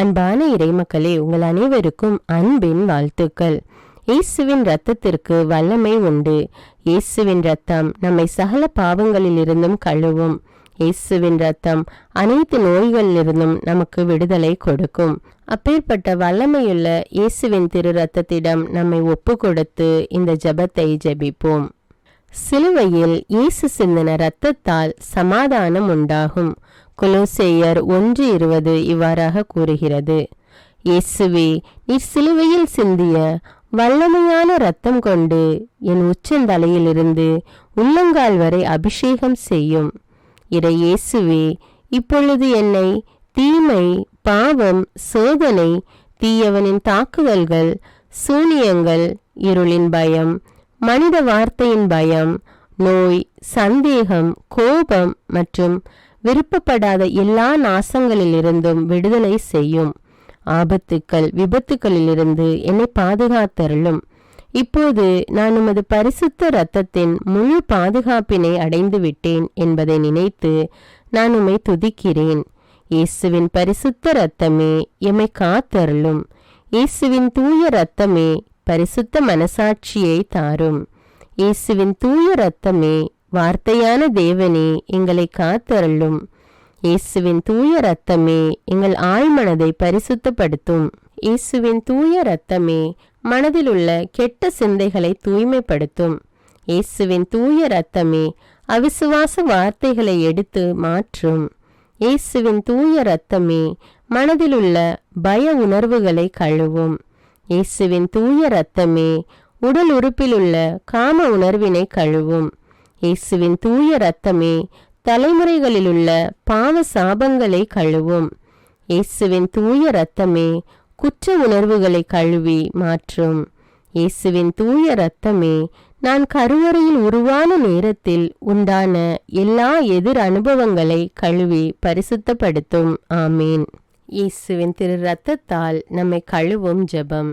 அன்பான இறைமக்களே, உங்கள் அனைவருக்கும் அன்பின் வாழ்த்துக்கள். இயேசுவின் இரத்தத்திற்கு வல்லமை உண்டு. இயேசுவின் இரத்தம் நம்மை சகல பாவங்களிலிருந்தும் கழுவும். இயேசுவின் இரத்தம் அனைத்து நோய்களிலிருந்தும் நமக்கு விடுதலை கொடுக்கும். அப்பேற்பட்ட வல்லமையுள்ள இயேசுவின் திரு இரத்தத்திடம் நம்மை ஒப்பு கொடுத்து இந்த ஜெபத்தை ஜெபிப்போம். சிலுவையில் இயேசு சிந்தின இரத்தத்தால் சமாதானம் உண்டாகும். கொலோசேயர் 1:20 இவ்வாறாக கூறுகிறது. இயேசுவே, நீர் சிலுவையில் சிந்திய வல்லமையான இரத்தம் கொண்டு என் உச்சந்தலையிலிருந்து உள்ளங்கால் வரை அபிஷேகம் செய்யும். இறை இயேசுவே, இப்பொழுது என்னை தீமை, பாவம், சோதனை, தீயவனின் தாக்குதல்கள், சூனியங்கள், இருளின் பயம், மனித வார்த்தையின் பயம், நோய், சந்தேகம், கோபம் மற்றும் விருப்பப்படாத எல்லா நாசங்களிலிருந்தும் விடுதலை செய்யும். ஆபத்துக்கள், விபத்துக்களிலிருந்து என்னை பாதுகாத்தருளும். இப்போது நான் உமது பரிசுத்த இரத்தத்தின் முழு பாதுகாப்பினை அடைந்து விட்டேன் என்பதை நினைத்து நான் உம்மை துதிக்கிறேன். இயேசுவின் பரிசுத்த இரத்தமே எம்மை காத்தருளும். இயேசுவின் தூய இரத்தமே பரிசுத்த மனசாட்சியை தாரும். இயேசுவின் தூய இரத்தமே வார்த்தையான தேவனே எங்களை காத்தருளும். இயேசுவின் தூய இரத்தமே எங்கள் ஆழ்மனதை பரிசுத்தப்படுத்தும். இயேசுவின் தூய இரத்தமே மனதில் உள்ள கெட்ட சிந்தைகளை தூய்மைப்படுத்தும். இயேசுவின் தூய இரத்தமே அவிசுவாச வார்த்தைகளை எடுத்து மாற்றும். இயேசுவின் தூய இரத்தமே மனதில் உள்ள பய உணர்வுகளை கழுவும். இயேசுவின் தூய இரத்தமே உடல் உறுப்பிலுள்ள காம உணர்வினை கழுவும். இயேசுவின் தூய இரத்தமே தலைமுறைகளிலுள்ள பாவ சாபங்களை கழுவும். இயேசுவின் தூய இரத்தமே குற்ற உணர்வுகளை கழுவி மாற்றும். இயேசுவின் தூய இரத்தமே நான் கருவறையில் உருவான நேரத்தில் உண்டான எல்லா எதிர் அனுபவங்களை கழுவி பரிசுத்தப்படுத்தும். ஆமீன். இயேசுவின் திரு இரத்தத்தால் நம்மை கழுவும் ஜெபம்.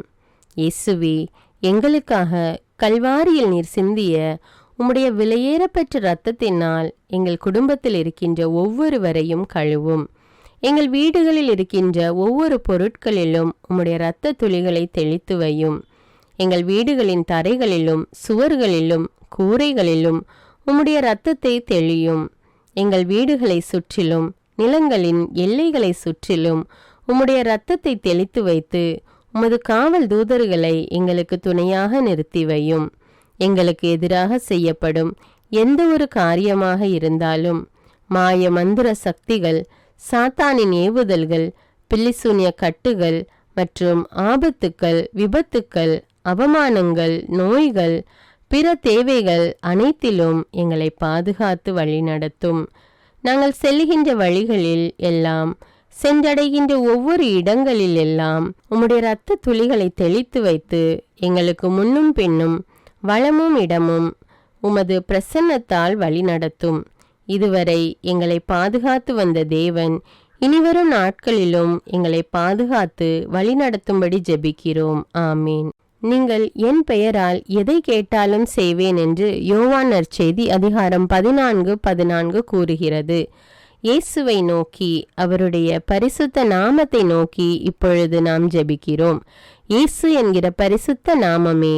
இயேசுவே, எங்களுக்காக கல்வாரியில் நீர் சிந்திய உம்முடைய விலையேறப்பெற்ற இரத்தத்தினால் எங்கள் குடும்பத்தில் இருக்கின்ற ஒவ்வொருவரையும் கழுவும். எங்கள் வீடுகளில் இருக்கின்ற ஒவ்வொரு பொருட்களிலும் உம்முடைய இரத்த துளிகளை தெளித்து வையும். எங்கள் வீடுகளின் தரைகளிலும் சுவர்களிலும் கூரைகளிலும் உம்முடைய இரத்தத்தை தெளியும். எங்கள் வீடுகளை சுற்றிலும் நிலங்களின் எல்லைகளை சுற்றிலும் உம்முடைய இரத்தத்தை தெளித்து வைத்து உமது காவல் தூதர்களை எங்களுக்கு துணையாக நிறுத்தி வையும். எங்களுக்கு எதிராக செய்யப்படும் எந்த ஒரு காரியமாக இருந்தாலும் மாய மந்திர சக்திகள், சாத்தானின் ஏவுதல்கள், பில்லிசூனிய கட்டுகள் மற்றும் ஆபத்துக்கள், விபத்துக்கள், அவமானங்கள், நோய்கள், பிற தேவைகள் அனைத்திலும் எங்களை பாதுகாத்து வழிநடத்தும். நாங்கள் செல்லுகின்ற வழிகளில் எல்லாம், சென்றடைகின்ற ஒவ்வொரு இடங்களில் எல்லாம் உம்முடைய இரத்த துளிகளை தெளித்து வைத்து எங்களுக்கு முன்னும் பின்னும் வளமும் இடமும் உமது பிரசன்னத்தால் வழிநடத்தும். இதுவரை எங்களை பாதுகாத்து வந்த தேவன் இனிவரும் நாட்களிலும் எங்களை பாதுகாத்து வழிநடத்தும்படி ஜெபிக்கிறோம். ஆமீன். நீங்கள் என் பெயரால் எதை கேட்டாலும் செய்வேன் என்று யோவான் நற்செய்தி அதிகாரம் 14:14 கூறுகிறது. இயேசுவை நோக்கி, அவருடைய பரிசுத்த நாமத்தை நோக்கி இப்பொழுது நாம் ஜெபிக்கிறோம். இயேசு என்கிற பரிசுத்த நாமமே,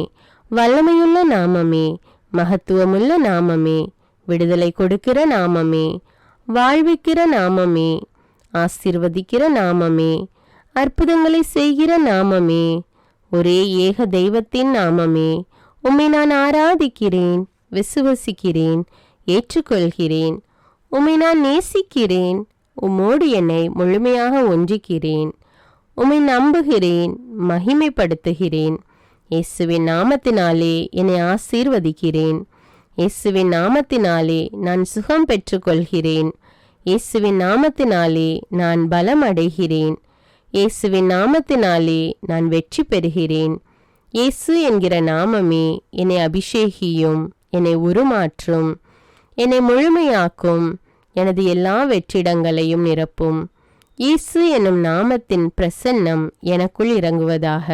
வல்லமையுள்ள நாமமே, மகத்துவமுள்ள நாமமே, விடுதலை கொடுக்கிற நாமமே, வாழ்விக்கிற நாமமே, ஆசீர்வதிக்கிற நாமமே, அற்புதங்களை செய்கிற நாமமே, ஒரே ஏக தெய்வத்தின் நாமமே, உம்மை நான் ஆராதிக்கிறேன், விசுவசிக்கிறேன், ஏற்றுக்கொள்கிறேன். உம்மை நான் நேசிக்கிறேன். உம்மோடு என்னை முழுமையாக ஒன்றிக்கிறேன். உம்மை நம்புகிறேன், மகிமைப்படுத்துகிறேன். இயேசுவின் நாமத்தினாலே என்னை ஆசீர்வதிக்கிறேன். இயேசுவின் நாமத்தினாலே நான் சுகம் பெற்றுக்கொள்கிறேன். இயேசுவின் நாமத்தினாலே நான் பலம் அடைகிறேன். இயேசுவின் நாமத்தினாலே நான் வெற்றி பெறுகிறேன். இயேசு என்கிற நாமமே என்னை அபிஷேகியும், என்னை உருமாற்றும், என்னை முழுமையாக்கும், எனது எல்லா வெற்றிடங்களையும் நிரப்பும். இயேசு என்னும் நாமத்தின் பிரசன்னம் எனக்குள் இறங்குவதாக,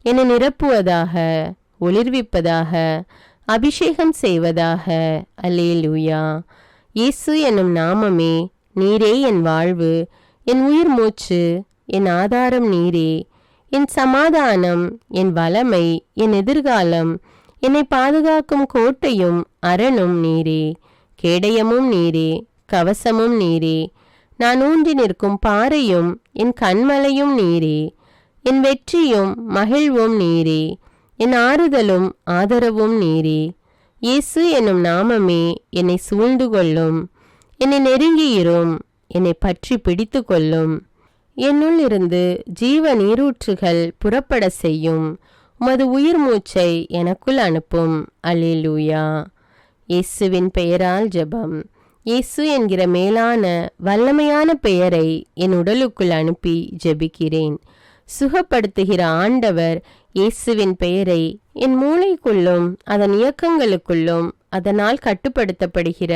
என்னை நிரப்புவதாக, ஒளிர்விப்பதாக, அபிஷேகம் செய்வதாக. அல்லேலூயா. இயேசு என்னும் நாமமே, நீரே என் வாழ்வு, என் உயிர் மூச்சு, என் ஆதாரம் நீரே. என் சமாதானம், என் வளமை, என் எதிர்காலம், என்னை பாதுகாக்கும் கோட்டையும் அரணும் நீரே. கேடயமும் நீரே, கவசமும் நீரே. நான் ஊன்றி நிற்கும் பாறையும் என் கண்மலையும் நீரே. என் வெற்றியும் மகிழ்வும் நீரே. என் ஆறுதலும் ஆதரவும் நீரே. இயேசு என்னும் நாமமே என்னை சூழ்ந்து கொள்ளும். என்னை நெருங்கியிரும், என்னை பற்றி பிடித்து கொள்ளும். என்னுள் இருந்து ஜீவ நீரூற்றுகள் புறப்பட செய்யும். உமது உயிர் மூச்சை எனக்குள் அனுப்பும். அல்லேலூயா. இயேசுவின் பெயரால் ஜெபம். இயேசு என்கிற மேலான வல்லமையான பெயரை என் உடலுக்குள் அனுப்பி ஜெபிக்கிறேன். சுகப்படுத்துகிற ஆண்டவர் இயேசுவின் பெயரை என் மூளைக்குள்ளும் அதன் இயக்கங்களுக்குள்ளும் அதனால் கட்டுப்படுத்தப்படுகிற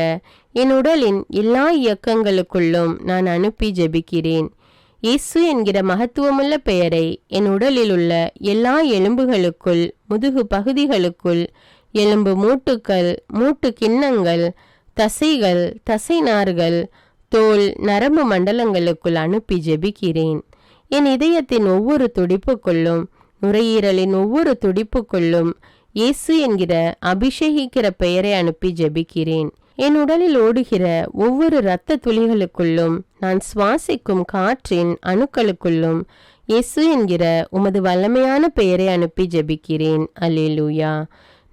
என் உடலின் எல்லா இயக்கங்களுக்குள்ளும் நான் அனுப்பி ஜெபிக்கிறேன். இயேசு என்கிற மகத்துவமுள்ள பெயரை என் உடலில் உள்ள எல்லா எலும்புகளுக்குள், முதுகு பகுதிகளுக்குள், எலும்பு மூட்டுக்கள், மூட்டு கிண்ணங்கள், தசைகள், தசைநார்கள், தோல், நரம்பு மண்டலங்களுக்குள் அனுப்பி ஜெபிக்கிறேன். என் இதயத்தின் ஒவ்வொரு துடிப்புக்குள்ளும், நுரையீரலின் ஒவ்வொரு துடிப்புக்குள்ளும் இயேசு என்கிற அபிஷேகிக்கிற பெயரை அனுப்பி ஜெபிக்கிறேன். என் உடலில் ஓடுகிற ஒவ்வொரு இரத்த துளிகளுக்குள்ளும், நான் சுவாசிக்கும் காற்றின் அணுக்களுக்குள்ளும் இயேசு என்கிற உமது வல்லமையான பெயரை அனுப்பி ஜெபிக்கிறேன். அல்லேலூயா.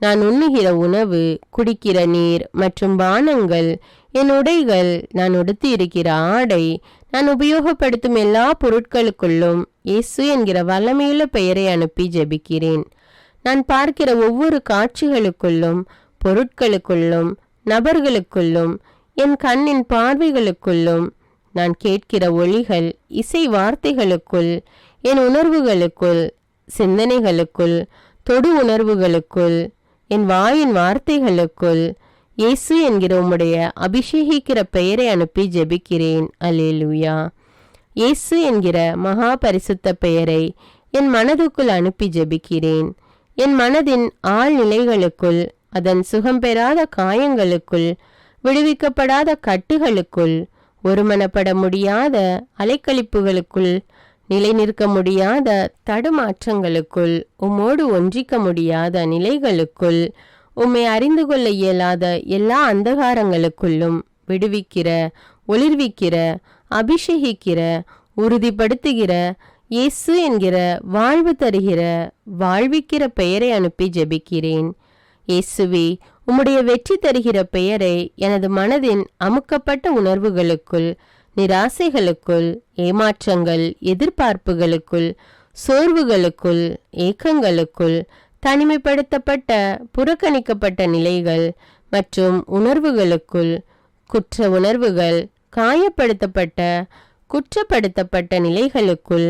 நான் உண்ணுகிற உணவு, குடிக்கிற நீர் மற்றும் பானங்கள், என் உடைகள், நான் உடுத்தி இருக்கிற ஆடை, நான் உபயோகப்படுத்தும் எல்லா பொருட்களுக்குள்ளும் இயேசு என்கிற வல்லமையுள்ள பெயரை அனுப்பி ஜெபிக்கிறேன். நான் பார்க்கிற ஒவ்வொரு காட்சிகளுக்குள்ளும், பொருட்களுக்குள்ளும், நபர்களுக்குள்ளும், என் கண்ணின் பார்வைகளுக்குள்ளும், நான் கேட்கிற ஒலிகள், இசை வார்த்தைகளுக்குள், என் உணர்வுகளுக்குள், சிந்தனைகளுக்குள், தொடு உணர்வுகளுக்குள், என் வாயின் வார்த்தைகளுக்குள் இயேசு என்கிற உம்முடைய அபிஷேகிக்கிற பெயரை அனுப்பி ஜெபிக்கிறேன். அல்லேலூயா. இயேசு என்கிற மகா பரிசுத்த பெயரை என் மனதுக்குள் அனுப்பி ஜெபிக்கிறேன். என் மனதின் ஆழ்நிலைகளுக்குள், அதன் சுகம் பெறாத காயங்களுக்குள், விடுவிக்கப்படாத கட்டுகளுக்குள், ஒருமனப்பட முடியாத அலைக்கழிப்புகளுக்குள், நிலை நிற்க முடியாத தடுமாற்றங்களுக்குள், உம்மோடு ஒன்றிக்க முடியாத நிலைகளுக்குள், உம்மை அறிந்து கொள்ள இயலாத எல்லா அந்தகாரங்களுக்குள்ளும் விடுவிக்கிற, ஒளிர்விக்கிற, அபிஷேகிக்கிற, உறுதிப்படுத்துகிற, இயேசு என்கிற வாழ்வு தருகிற, வாழ்விக்கிற பெயரை அனுப்பி ஜெபிக்கிறேன். இயேசுவே, உம்முடைய வெற்றி தருகிற பெயரை எனது மனதின் அமுக்கப்பட்ட உணர்வுகளுக்குள், நிராசைகளுக்குள், ஏமாற்றங்கள், எதிர்பார்ப்புகளுக்குள், சோர்வுகளுக்குள், ஏக்கங்களுக்குள், தனிமைப்படுத்தப்பட்ட, புறக்கணிக்கப்பட்ட நிலைகள் மற்றும் உணர்வுகளுக்குள், குற்ற உணர்வுகள், காயப்படுத்தப்பட்ட, குற்றப்படுத்தப்பட்ட நிலைகளுக்குள்,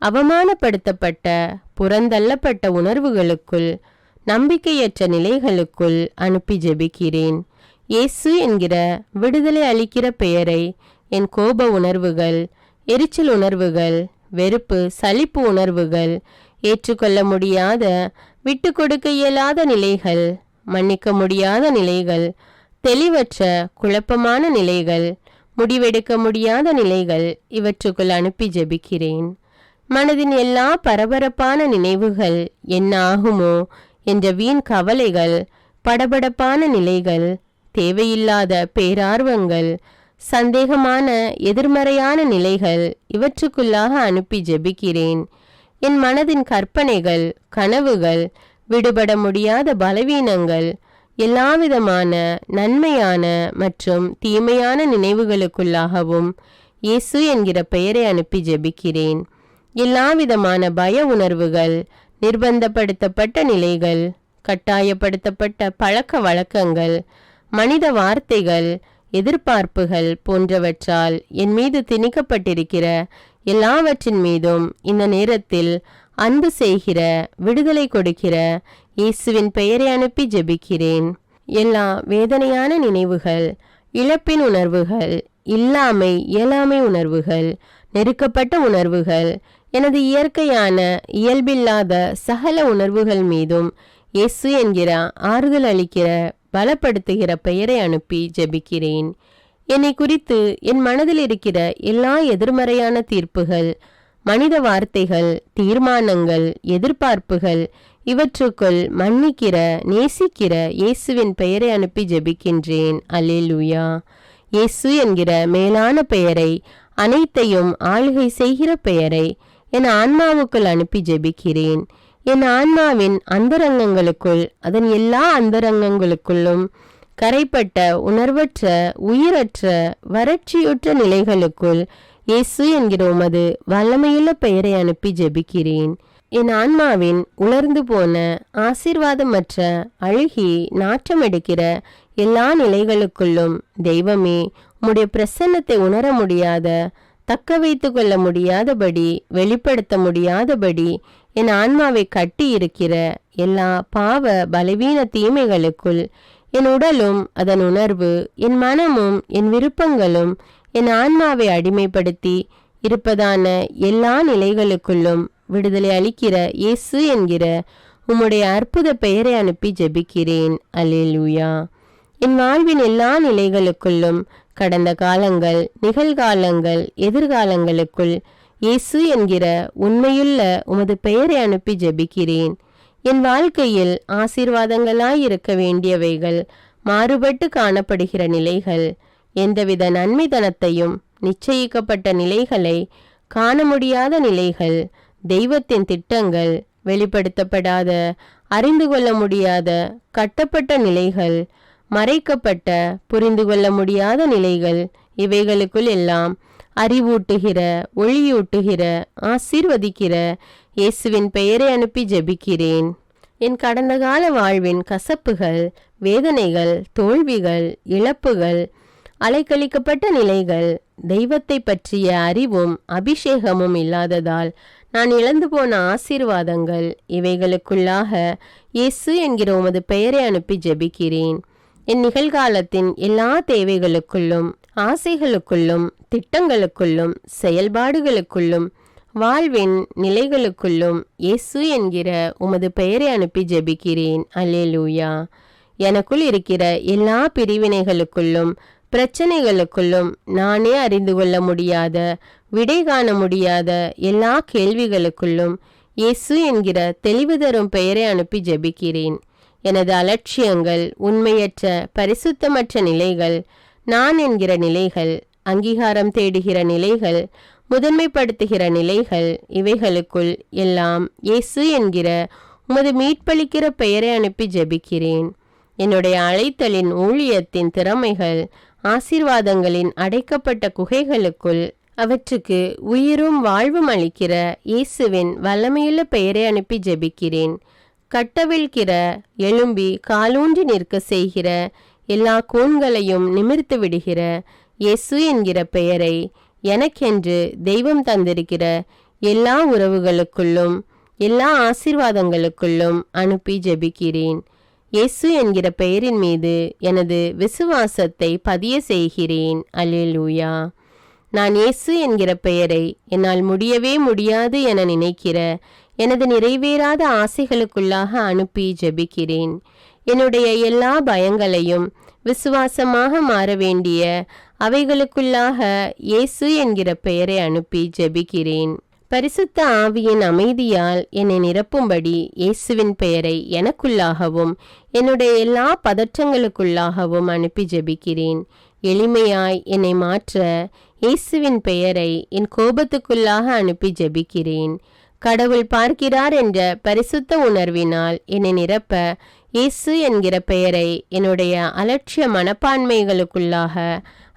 அவமானப்படுத்தப்பட்ட, புறந்தள்ளப்பட்ட உணர்வுகளுக்குள், நம்பிக்கையற்ற நிலைகளுக்குள் அனுப்பி ஜெபிக்கிறேன். இயேசு என்கிற விடுதலை அளிக்கிற பெயரை என் கோப உணர்வுகள், எரிச்சல் உணர்வுகள், வெறுப்பு, சலிப்பு உணர்வுகள், ஏற்றுக்கொள்ள முடியாத, விட்டு கொடுக்க இயலாத நிலைகள், மன்னிக்க முடியாத நிலைகள், தெளிவற்ற, குழப்பமான நிலைகள், முடிவெடுக்க முடியாத நிலைகள், இவற்றுக்குள் அனுப்பி ஜெபிக்கிறேன். மனதின் எல்லா பரபரப்பான நினைவுகள், என்ன ஆகுமோ என்ற வீண் கவலைகள், படபடப்பான நிலைகள், தேவையில்லாத பேரார்வங்கள், சந்தேகமான எதிர்மறையான நிலைகள், இவற்றுக்குள்ளாக அனுப்பி ஜெபிக்கிறேன். என் மனதின் கற்பனைகள், கனவுகள், விடுபட முடியாத பலவீனங்கள், எல்லாவிதமான நன்மையான மற்றும் தீமையான நினைவுகளுக்குள்ளாகவும் இயேசு என்கிற பெயரை அனுப்பி ஜெபிக்கிறேன். எல்லாவிதமான பய உணர்வுகள், நிர்பந்தப்படுத்தப்பட்ட நிலைகள், கட்டாயப்படுத்தப்பட்ட பழக்க வழக்கங்கள், மனித வார்த்தைகள், எதிர்பார்ப்புகள் போன்றவற்றால் என் மீது திணிக்கப்பட்டிருக்கிற எல்லாவற்றின் மீதும் இந்த நேரத்தில் அன்பு செய்கிற, விடுதலை கொடுக்கிற இயேசுவின் பெயரை அனுப்பி ஜெபிக்கிறேன். எல்லா வேதனையான நினைவுகள், இழப்பின் உணர்வுகள், இயலாமை உணர்வுகள், நெருக்கப்பட்ட உணர்வுகள், எனது இயற்கையான இயல்பில்லாத சகல உணர்வுகள் மீதும் இயேசு என்கிற ஆறுதல் அளிக்கிற, பலப்படுத்துகிற பெயரை அனுப்பி ஜெபிக்கிறேன். என்னை குறித்து என் மனதில் இருக்கிற எல்லா எதிர்மறையான தீர்ப்புகள், மனித வார்த்தைகள், தீர்மானங்கள், எதிர்பார்ப்புகள் இவற்றுக்குள் மன்னிக்கிற, நேசிக்கிற இயேசுவின் பெயரை அனுப்பி ஜெபிக்கின்றேன். அல்லேலூயா. இயேசு என்கிற மேலான பெயரை, அனைத்தையும் ஆளுகை செய்கிற பெயரை என் ஆன்மாவுக்குள் அனுப்பி ஜெபிக்கிறேன். என் ஆன்மாவின் அந்தரங்கங்களுக்குள், அதன் எல்லா அந்தரங்கங்களுக்குள்ளும் கரைப்பட்ட, உணர்வற்ற, உயிரற்ற, வறட்சியுற்ற நிலைகளுக்குள் இயேசு என்கிற உமது வல்லமையுள்ள பெயரை அனுப்பி ஜெபிக்கிறேன். என் ஆன்மாவின் உலர்ந்து போன, ஆசீர்வாதமற்ற, அழுகி நாற்றமெடுக்கிற எல்லா நிலைகளுக்குள்ளும் தெய்வமே, உம்முடைய பிரசன்னத்தை உணர முடியாத, தக்க வைத்து கொள்ள முடியாதபடி, வெளிப்படுத்த முடியாதபடி என் ஆன்மாவை கட்டி இருக்கிற எல்லா பாவ பலவீன தீமைகளுக்குள் என் உடலும் அதன் உணர்வு, என் மனமும் என் விருப்பங்களும் என் ஆன்மாவை அடிமைப்படுத்தி இருப்பதான எல்லா நிலைகளுக்குள்ளும் விடுதலை அளிக்கிற இயேசு என்கிற உம்முடைய அற்புத பெயரை அனுப்பி ஜெபிக்கிறேன். அல்லேலூயா. என் வாழ்வின் எல்லா நிலைகளுக்குள்ளும், கடந்த காலங்கள், நிகழ்காலங்கள், எதிர்காலங்களுக்குள் இயேசு என்கிற உண்மையுள்ள உமது பெயரை அனுப்பி ஜெபிக்கிறேன். என் வாழ்க்கையில் ஆசீர்வாதங்களாயிருக்க வேண்டியவைகள் மாறுபட்டு காணப்படுகிற நிலைகள், எந்தவித நன்மைதனத்தையும் நிச்சயிக்கப்பட்ட நிலைகளை காண முடியாத நிலைகள், தெய்வத்தின் திட்டங்கள் வெளிப்படுத்தப்படாத, அறிந்து கொள்ள முடியாத, கட்டப்பட்ட நிலைகள், மறைக்கப்பட்ட, புரிந்து கொள்ள முடியாத நிலைகள், இவைகளுக்குள் எல்லாம் அறிவூட்டுகிற, ஒளியூட்டுகிற, ஆசீர்வதிக்கிற இயேசுவின் பெயரை அனுப்பி ஜெபிக்கிறேன். என் கடந்த கால வாழ்வின் கசப்புகள், வேதனைகள், தோல்விகள், இழப்புகள், அலைக்கழிக்கப்பட்ட நிலைகள், தெய்வத்தை பற்றிய அறிவும் அபிஷேகமும் இல்லாததால் நான் இழந்து போன ஆசீர்வாதங்கள், இவைகளுக்குள்ளாக இயேசு என்கிற உமது பெயரை அனுப்பி ஜெபிக்கிறேன். என் நிகழ்காலத்தின் எல்லா தேவைகளுக்குள்ளும், ஆசைகளுக்குள்ளும், திட்டங்களுக்குள்ளும், செயல்பாடுகளுக்குள்ளும், வாழ்வின் நிலைகளுக்குள்ளும் இயேசு என்கிற உமது பெயரை அனுப்பி ஜெபிக்கிறேன். அல்லேலூயா. எனக்குள் இருக்கிற எல்லா பிரிவினைகளுக்குள்ளும், பிரச்சனைகளுக்குள்ளும், நானே அறிந்து கொள்ள முடியாத, விடை காண முடியாத எல்லா கேள்விகளுக்குள்ளும் இயேசு என்கிற தெளிவு தரும் பெயரை அனுப்பி ஜெபிக்கிறேன். எனது அலட்சியங்கள், உண்மையற்ற, பரிசுத்தமற்ற நிலைகள், நான் என்கிற நிலைகள், அங்கீகாரம் தேடுகிற நிலைகள், முதன்மைப்படுத்துகிற நிலைகள், இவைகளுக்குள் எல்லாம் இயேசு என்கிற உமது மீட்பளிக்கிற பெயரை அனுப்பி ஜெபிக்கிறேன். என்னுடைய அழைத்தலின் ஊழியத்தின் திறமைகள், ஆசீர்வாதங்களின் அடைக்கப்பட்ட குகைகளுக்குள் அவற்றுக்கு உயிரும் வாழ்வும் அளிக்கிற இயேசுவின் வல்லமையுள்ள பெயரை அனுப்பி ஜெபிக்கிறேன். கட்டவிழ்கிற, எழும்பி காலூன்றி நிற்க செய்கிற எல்லா கூண்களையும் நிமிர்த்து விடுகிற இயேசு என்கிற பெயரை எனக்கென்று தெய்வம் தந்திருக்கிற எல்லா உறவுகளுக்குள்ளும், எல்லா ஆசீர்வாதங்களுக்குள்ளும் அனுப்பி ஜெபிக்கிறேன். இயேசு என்கிற பெயரின் மீது எனது விசுவாசத்தை பதிய செய்கிறேன். அல்லேலூயா. நான் இயேசு என்கிற பெயரை என்னால் முடியவே முடியாது என நினைக்கிற எனது நிறைவேறாத ஆசைகளுக்குள்ளாக அனுப்பி ஜெபிக்கிறேன். என்னுடைய எல்லா பயங்களையும் விசுவாசமாக மாற வேண்டிய அவைகளுக்குள்ளாக இயேசு என்கிற பெயரை அனுப்பி ஜெபிக்கிறேன். பரிசுத்த ஆவியின் அமைதியால் என்னை நிரப்பும்படி இயேசுவின் பெயரை எனக்குள்ளாகவும் என்னுடைய எல்லா பதற்றங்களுக்குள்ளாகவும் அனுப்பி ஜெபிக்கிறேன். எளிமையாய் என்னை மாற்ற இயேசுவின் பெயரை என் கோபத்துக்குள்ளாக அனுப்பி ஜெபிக்கிறேன். கடவுள் பார்க்கிறார் என்ற பரிசுத்த உணர்வினால் என்னை நிரப்ப இயேசு என்கிற பெயரை என்னுடைய அலட்சிய மனப்பான்மைகளுக்குள்ளாக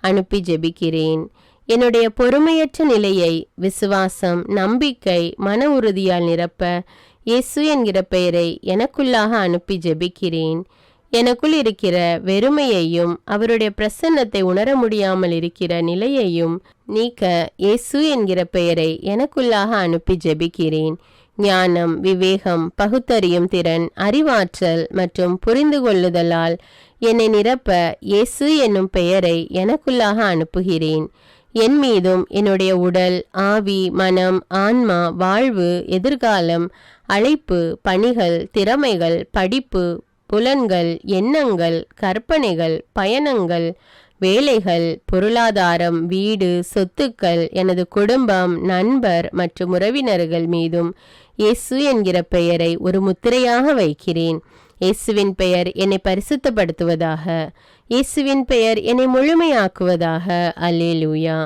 அனுப்பி ஜெபிக்கிறேன். என்னுடைய பொறுமையற்ற நிலையை விசுவாசம், நம்பிக்கை, மன உறுதியால் நிரப்ப இயேசு என்கிற பெயரை எனக்குள்ளாக அனுப்பி ஜெபிக்கிறேன். எனக்குள் இருக்கிற வெறுமையையும் அவருடைய பிரசன்னத்தை உணர முடியாமல் இருக்கிற நிலையையும் நீக்க இயேசு என்கிற பெயரை எனக்குள்ளாக அனுப்பி ஜெபிக்கிறேன். ஞானம், விவேகம், பகுத்தறியும் திறன், அறிவாற்றல் மற்றும் புரிந்து கொள்ளுதலால் என்னை நிரப்ப இயேசு என்னும் பெயரை எனக்குள்ளாக அனுப்புகிறேன். என் மீதும் என்னுடைய உடல், ஆவி, மனம், ஆன்மா, வாழ்வு, எதிர்காலம், அழைப்பு, பணிகள், திறமைகள், படிப்பு, புலன்கள், எண்ணங்கள், கற்பனைகள், பயணங்கள், வேலைகள், பொருளாதாரம், வீடு, சொத்துக்கள், எனது குடும்பம், நண்பர் மற்றும் உறவினர்கள் மீதும் இயேசு என்கிற பெயரை ஒரு முத்திரையாக வைக்கிறேன். இயேசுவின் பெயர் என்னை பரிசுத்தப்படுத்துவதாக. இயேசுவின் பெயர் என்னை முழுமையாக்குவதாக. அல்லேலூயா.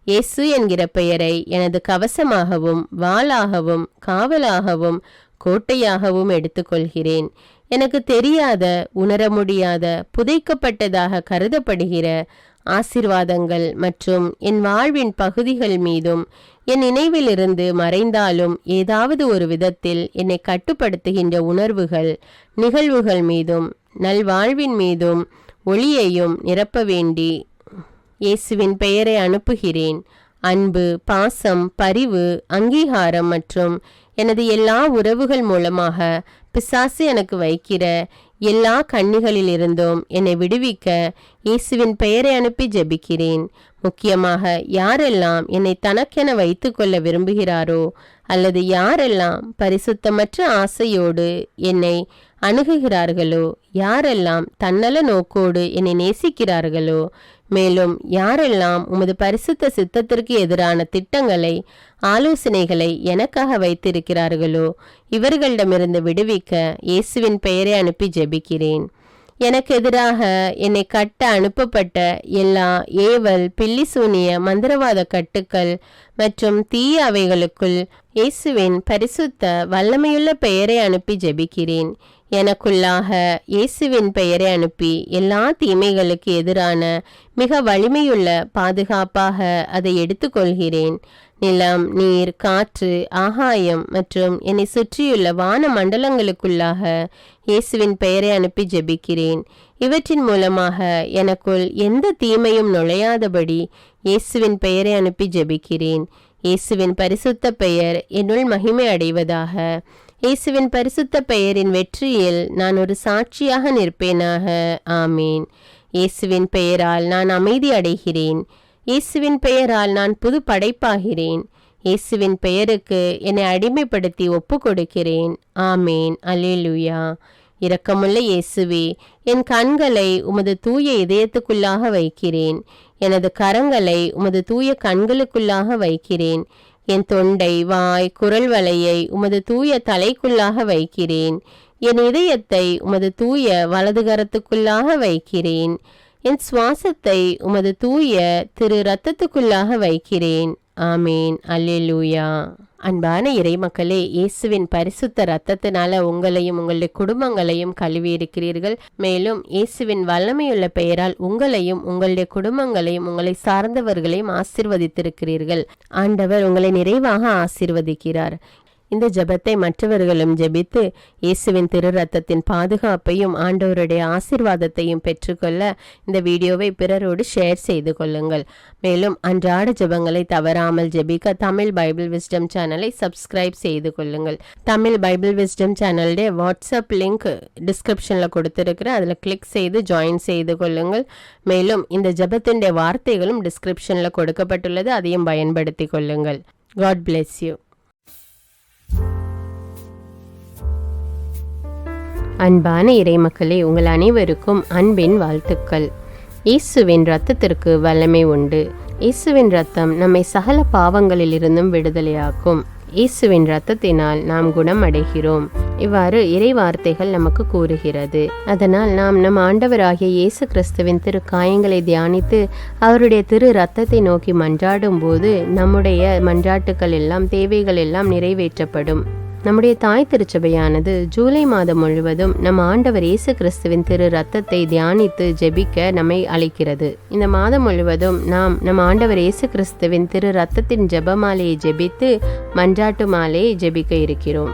இயேசு என்கிற பெயரை எனது கவசமாகவும் வாளாகவும் காவலாகவும் கோட்டையாகவும் எடுத்துக்கொள்கிறேன். எனக்கு தெரியாத, உணர முடியாத, புதைக்கப்பட்டதாக கருதப்படுகிற ஆசீர்வாதங்கள் மற்றும் என் வாழ்வின் பகுதிகள் மீதும் என் நினைவிலிருந்து மறைந்தாலும் ஏதாவது ஒரு விதத்தில் என்னை கட்டுப்படுத்துகின்ற உணர்வுகள், நிகழ்வுகள் மீதும் நல்வாழ்வின் மீதும் ஒளியையும் நிரப்ப வேண்டி இயேசுவின் பெயரை அனுப்புகிறேன். அன்பு, பாசம், பரிவு, அங்கீகாரம் மற்றும் எனது எல்லா உறவுகள் மூலமாக பிசாசு எனக்கு வைக்கிற எல்லா கண்ணிகளிலிருந்தும் என்னை விடுவிக்க இயேசுவின் பெயரை அனுப்பி ஜெபிக்கிறேன். முக்கியமாக யாரெல்லாம் என்னை தனக்கென வைத்து கொள்ள விரும்புகிறாரோ அல்லது யாரெல்லாம் பரிசுத்தமற்ற ஆசையோடு என்னை அணுகுகிறார்களோ, யாரெல்லாம் தன்னல நோக்கோடு என்னை நேசிக்கிறார்களோ, மேலும் யாரெல்லாம் உமது பரிசுத்த சித்தத்திற்கு எதிரான திட்டங்களை, ஆலோசனைகளை எனக்காக வைத்திருக்கிறார்களோ, இவர்களிடமிருந்து விடுவிக்க இயேசுவின் பெயரை அனுப்பி ஜெபிக்கிறேன். எனக்கு எதிராக என்னை கட்ட அனுப்பப்பட்ட எல்லா ஏவல், பில்லிசூனிய, மந்திரவாத கட்டுக்கள் மற்றும் தீய அவைகளுக்குள் இயேசுவின் பரிசுத்த வல்லமையுள்ள பெயரை அனுப்பி ஜெபிக்கிறேன். எனக்குள்ளாக இயேசுவின் பெயரை அனுப்பி எல்லா தீமைகளுக்கு எதிரான மிக வலிமையுள்ள பாதுகாப்பாக அதை எடுத்துக்கொள்கிறேன். நிலம், நீர், காற்று, ஆகாயம் மற்றும் என்னை சுற்றியுள்ள வான மண்டலங்களுக்குள்ளாக இயேசுவின் பெயரை அனுப்பி ஜெபிக்கிறேன். இவற்றின் மூலமாக எனக்குள் எந்த தீமையும் நுழையாதபடி இயேசுவின் பெயரை அனுப்பி ஜெபிக்கிறேன். இயேசுவின் பரிசுத்த பெயர் என்னுள் மகிமை அடைவதாக. இயேசுவின் பரிசுத்த பெயரின் வெற்றியில் நான் ஒரு சாட்சியாக நிற்பேனாக. ஆமீன். இயேசுவின் பெயரால் நான் அமைதி அடைகிறேன். இயேசுவின் பெயரால் நான் புது படைப்பாகிறேன். இயேசுவின் பெயருக்கு என்னை அடிமைப்படுத்தி ஒப்பு கொடுக்கிறேன். ஆமேன். அல்லேலூயா. இரக்கமுள்ள இயேசுவே, என் கண்களை உமது தூய இதயத்துக்குள்ளாக வைக்கிறேன். எனது கரங்களை உமது தூய கண்களுக்குள்ளாக வைக்கிறேன். என் தொண்டை, வாய், குரல் வலையை உமது தூய தலைக்குள்ளாக வைக்கிறேன். என் இதயத்தை உமது தூய வலதுகரத்துக்குள்ளாக வைக்கிறேன். என் சுவாசத்தை உமது தூய திரு இரத்தத்துக்குள்ளாக வைக்கிறேன். ஆமேன். அல்லேலூயா. அன்பான இறைமக்களே, இயேசுவின் பரிசுத்த இரத்தத்தினால உங்களையும் உங்களுடைய குடும்பங்களையும் கழுவி இருக்கிறீர்கள். மேலும் இயேசுவின் வல்லமையுள்ள பெயரால் உங்களையும் உங்களுடைய குடும்பங்களையும் உங்களை சார்ந்தவர்களையும் ஆசீர்வதித்திருக்கிறீர்கள். ஆண்டவர் உங்களை நிறைவாக ஆசீர்வதிக்கிறார். இந்த ஜெபத்தை மற்றவர்களும் ஜெபித்து இயேசுவின் திரு ரத்தத்தின் பாதுகாப்பையும் ஆண்டவருடைய ஆசீர்வாதத்தையும் பெற்றுக்கொள்ள இந்த வீடியோவை பிறரோடு ஷேர் செய்து கொள்ளுங்கள். மேலும் அன்றாட ஜெபங்களை தவறாமல் ஜெபிக்க தமிழ் பைபிள் விஸ்டம் சேனலை சப்ஸ்கிரைப் செய்து கொள்ளுங்கள். தமிழ் பைபிள் விஸ்டம் சேனலுடைய வாட்ஸ்அப் லிங்க் டிஸ்கிரிப்ஷனில் கொடுத்துருக்கிறேன். அதில் கிளிக் செய்து ஜாயின் செய்து கொள்ளுங்கள். மேலும் இந்த ஜெபத்தினுடைய வார்த்தைகளும் டிஸ்கிரிப்ஷனில் கொடுக்கப்பட்டுள்ளது, அதையும் பயன்படுத்தி கொள்ளுங்கள். God bless you. அன்பான இறைமக்களே, உங்கள் அனைவருக்கும் அன்பின் வாழ்த்துக்கள். இயேசுவின் இரத்தத்திற்கு வல்லமை உண்டு. இயேசுவின் இரத்தம் நம்மை சகல பாவங்களிலிருந்தும் விடுதலையாக்கும். இயேசுவின் இரத்தத்தினால் நாம் குணம் அடைகிறோம். இவ்வாறு இறை வார்த்தைகள் நமக்கு கூறுகிறது. அதனால் நாம் நம் ஆண்டவராகிய இயேசு கிறிஸ்துவின் திரு காயங்களை தியானித்து அவருடைய திரு இரத்தத்தை நோக்கி மன்றாடும் போது நம்முடைய மன்றாட்டுக்கள் எல்லாம், தேவைகள் எல்லாம் நிறைவேற்றப்படும். நம்முடைய தாய் திருச்சபையானது ஜூலை மாதம் முழுவதும் நம் ஆண்டவர் இயேசு கிறிஸ்துவின் திரு ரத்தத்தை தியானித்து ஜெபிக்க நம்மை அழைக்கிறது. இந்த மாதம் முழுவதும் நாம் நம் ஆண்டவர் இயேசு கிறிஸ்துவின் திரு ரத்தத்தின் ஜெபமாலையை ஜெபித்து மன்றாட்டு மாலையை ஜெபிக்க இருக்கிறோம்.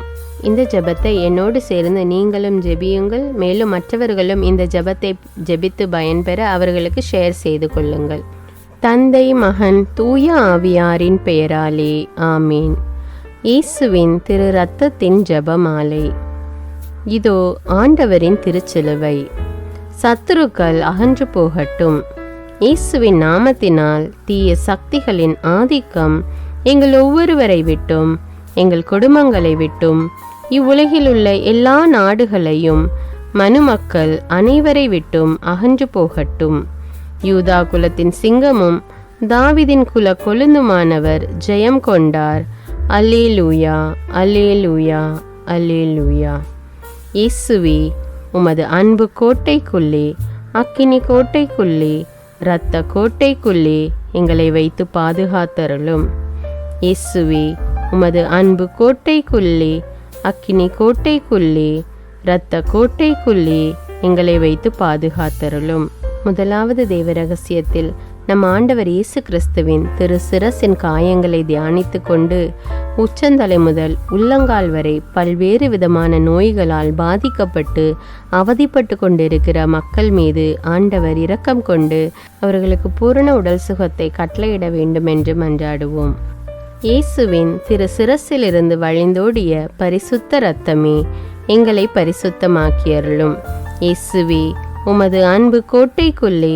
இந்த ஜெபத்தை என்னோடு சேர்ந்து நீங்களும் ஜெபியுங்கள். மேலும் மற்றவர்களும் இந்த ஜெபத்தை ஜெபித்து பயன்பெற அவர்களுக்கு ஷேர் செய்து கொள்ளுங்கள். தந்தை, மகன், தூய ஆவியாரின் பெயராலே ஆமீன். இயேசுவின் திரு ரத்தத்தின் ஜெபமாலை. இதோ ஆண்டவரின் திருச்சிலுவை. சத்துருக்கள் அகன்று போகட்டும். இயேசுவின் நாமத்தினால் தீய சக்திகளின் ஆதிக்கம் எங்கள் ஒவ்வொருவரை விட்டும், எங்கள் குடும்பங்களை விட்டும், இவ்வுலகில் உள்ள எல்லா நாடுகளையும் மனுமக்கள் அனைவரை விட்டும் அகன்று போகட்டும். யூதா குலத்தின் சிங்கமும் தாவீதின் குல கொழுந்துமானவர் ஜெயம் கொண்டார். அல்லேலூயா, அல்லேலூயா, அல்லேலூயா. இயேசுவே, உமது அன்பு கோட்டைக்குள்ளே, அக்கினி கோட்டைக்குள்ளே, இரத்த கோட்டைக்குள்ளே எங்களை வைத்து பாதுகாத்தருளும். இயேசுவே, உமது அன்பு கோட்டைக்குள்ளே, அக்கினி கோட்டைக்குள்ளே, இரத்த கோட்டைக்குள்ளே எங்களை வைத்து பாதுகாத்தருளும். முதலாவது தேவ ரகசியத்தில் நம் ஆண்டவர் இயேசு கிறிஸ்துவின் திரு சிரசின் காயங்களை தியானித்து கொண்டு உச்சந்தலை முதல் உள்ளங்கால் வரை பல்வேறு விதமான நோய்களால் பாதிக்கப்பட்டு அவதிப்பட்டு கொண்டிருக்கிற மக்கள் மீது ஆண்டவர் இரக்கம் கொண்டு அவர்களுக்கு பூரண உடல் சுகத்தை கட்டளையிட வேண்டும் என்று மன்றாடுவோம். இயேசுவின் திரு சிரசிலிருந்து வழிந்தோடிய பரிசுத்த இரத்தமே எங்களை பரிசுத்தமாக்கியருளும். இயேசுவே, உமது அன்பு கோட்டைக்குள்ளே,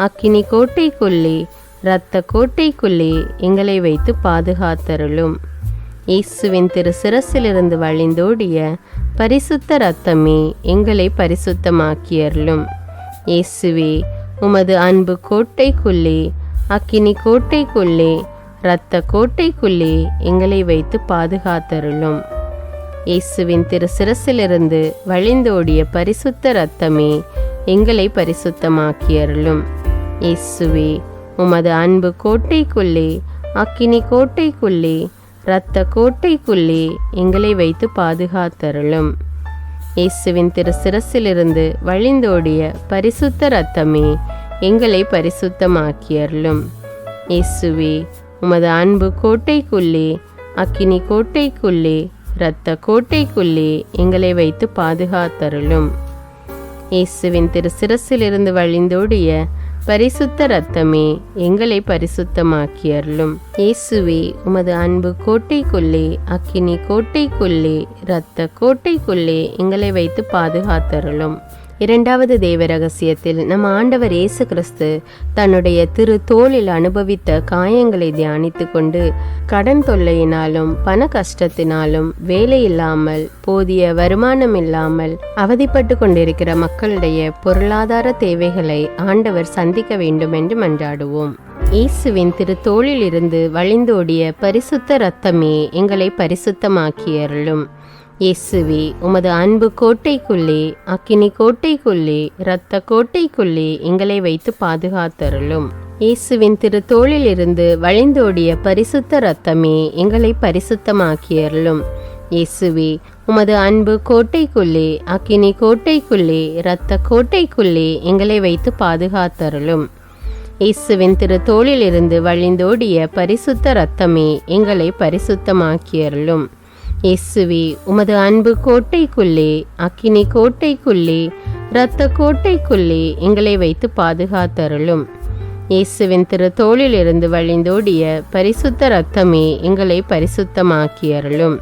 அக்கினி கோட்டைக்குள்ளே, இரத்த கோட்டைக்குள்ளே எங்களை வைத்து பாதுகாத்தருளும். இயேசுவின் திரு சிரசிலிருந்து வழிந்தோடிய பரிசுத்த இரத்தமே எங்களை பரிசுத்தமாக்கியருளும். இயேசுவே, உமது அன்பு கோட்டைக்குள்ளே, அக்கினி கோட்டைக்குள்ளே, இரத்த கோட்டைக்குள்ளே எங்களை வைத்து பாதுகாத்தருளும். இயேசுவின் திரு சிரசிலிருந்து வழிந்தோடிய பரிசுத்த இரத்தமே எங்களை பரிசுத்தமாக்கியருளும். இயேசுவே, உமது அன்பு கோட்டைக்குள்ளே, அக்கினி கோட்டைக்குள்ளே, இரத்த கோட்டைக்குள்ளே எங்களை வைத்து பாதுகாத்தருளும். இயேசுவின் திரு சிரசிலிருந்து வழிந்தோடிய பரிசுத்த இரத்தமே எங்களை பரிசுத்தமாக்கியருளும். இயேசுவே, உமது அன்பு கோட்டைக்குள்ளே, அக்கினி கோட்டைக்குள்ளே, இரத்த கோட்டைக்குள்ளே எங்களை வைத்து பாதுகாத்தருளும். இயேசுவின் திரு சிரசிலிருந்து வழிந்தோடிய பரிசுத்த இரத்தமே எங்களை பரிசுத்தமாக்கியருளும். இயேசுவே, உமது அன்பு கோட்டைக்குள்ளே, அக்கினி கோட்டைக்குள்ளே, இரத்த கோட்டைக்குள்ளே எங்களை வைத்து பாதுகாத்தருளும். இரண்டாவது தேவ ரகசியத்தில் நம் ஆண்டவர் இயேசு கிறிஸ்து தன்னுடைய திரு தோளில் அனுபவித்த காயங்களை தியானித்து கொண்டு கடன் தொல்லையினாலும் பண கஷ்டத்தினாலும் வேலை இல்லாமல் போதிய வருமானம் இல்லாமல் அவதிப்பட்டு கொண்டிருக்கிற மக்களுடைய பொருளாதார தேவைகளை ஆண்டவர் சந்திக்க வேண்டும் என்று மன்றாடுவோம். இயேசுவின் திரு தோளில் இருந்து வழிந்தோடிய பரிசுத்த இரத்தமே எங்களை பரிசுத்தமாக்கியருளும். இயேசுவே, உமது அன்பு கோட்டைக்குள்ளே, அக்கினி கோட்டைக்குள்ளே, இரத்த கோட்டைக்குள்ளே எங்களை வைத்து பாதுகாத்தருளும். இயேசுவின் திரு தோளில் இருந்து வழிந்தோடிய பரிசுத்த இரத்தமே எங்களை பரிசுத்தமாக்கியருளும். இயேசுவே, உமது அன்பு கோட்டைக்குள்ளே, அக்கினி கோட்டைக்குள்ளே, இரத்த கோட்டைக்குள்ளே எங்களை வைத்து பாதுகாத்தருளும். இயேசுவின் திரு தோளில் இருந்து வழிந்தோடிய பரிசுத்த இரத்தமே எங்களை பரிசுத்தமாக்கியருளும். இயேசுவே, உமது அன்பு கோட்டைக்குள்ளே, அக்கினி கோட்டைக்குள்ளே, இரத்த கோட்டைக்குள்ளே எங்களை வைத்து பாதுகாத்தருளும். இயேசுவின் திரு தோளில் இருந்து வழிந்தோடிய பரிசுத்த இரத்தமே எங்களை பரிசுத்தமாக்கியருளும்.